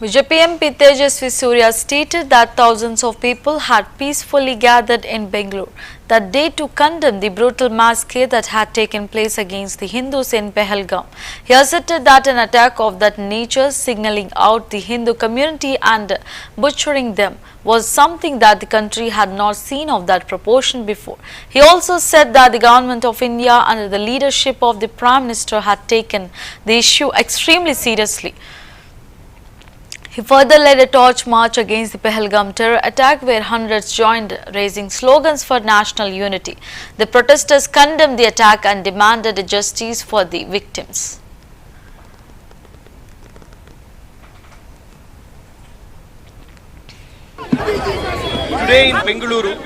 BJP MP Tejasvi Surya stated that thousands of people had peacefully gathered in Bengaluru that day to condemn the brutal massacre that had taken place against the Hindus in Pahalgam. He asserted that an attack of that nature, signalling out the Hindu community and butchering them, was something that the country had not seen of that proportion before. He also said that the government of India, under the leadership of the Prime Minister, had taken the issue extremely seriously. He further led a torch march against the Pahalgam terror attack where hundreds joined, raising slogans for national unity. The protesters condemned the attack and demanded justice for the victims. Today in Bengaluru,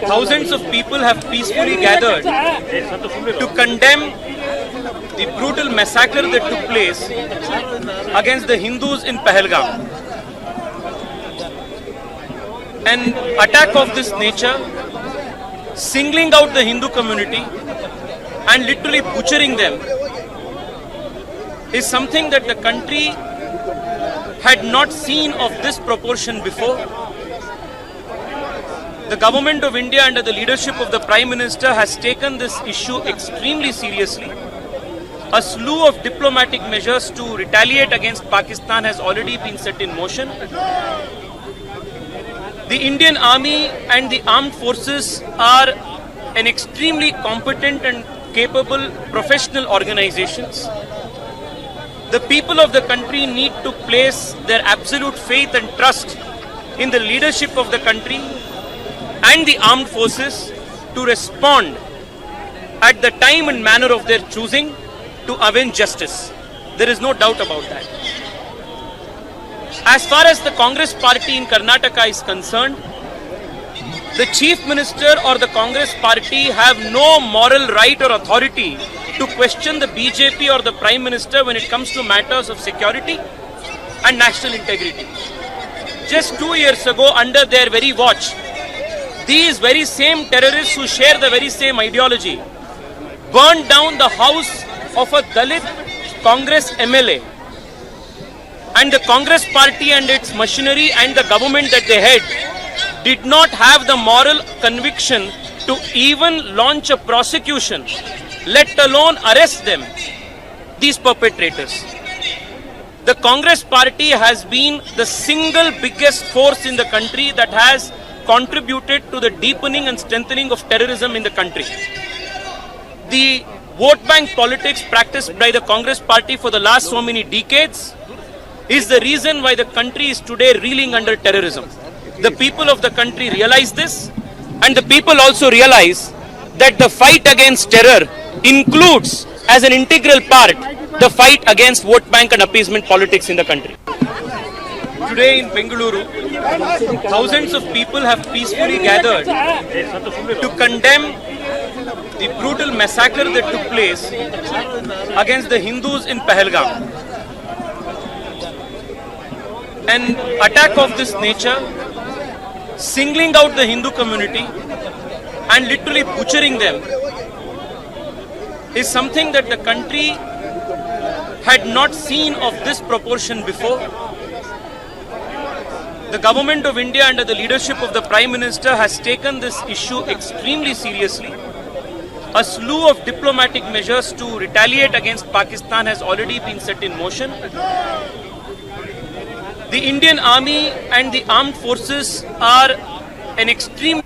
thousands of people have peacefully gathered to condemn the brutal massacre that took place against the Hindus in Pahalgam. An attack of this nature, singling out the Hindu community and literally butchering them, is something that the country had not seen of this proportion before. The government of India, under the leadership of the Prime Minister, has taken this issue extremely seriously. A slew of diplomatic measures to retaliate against Pakistan has already been set in motion. The Indian Army and the armed forces are an extremely competent and capable professional organizations. The people of the country need to place their absolute faith and trust in the leadership of the country and the armed forces to respond at the time and manner of their choosing to avenge justice. There is no doubt about that. As far as the Congress party in Karnataka is concerned, the Chief Minister or the Congress party have no moral right or authority to question the BJP or the Prime Minister when it comes to matters of security and national integrity. Just 2 years ago, under their very watch, these very same terrorists who share the very same ideology burned down the house of a Dalit Congress MLA, and the Congress party and its machinery and the government that they had did not have the moral conviction to even launch a prosecution, let alone arrest them, these perpetrators. The Congress party has been the single biggest force in the country that has contributed to the deepening and strengthening of terrorism in the country. The vote bank politics practiced by the Congress party for the last so many decades is the reason why the country is today reeling under terrorism. The people of the country realize this, and the people also realize that the fight against terror includes as an integral part the fight against vote bank and appeasement politics in the country. Today in Bengaluru, thousands of people have peacefully gathered to condemn the brutal massacre that took place against the Hindus in Pahalgam. An attack of this nature, singling out the Hindu community and literally butchering them, is something that the country had not seen of this proportion before. The government of India, under the leadership of the Prime Minister, has taken this issue extremely seriously. A slew of diplomatic measures to retaliate against Pakistan has already been set in motion. The Indian Army and the armed forces are an extreme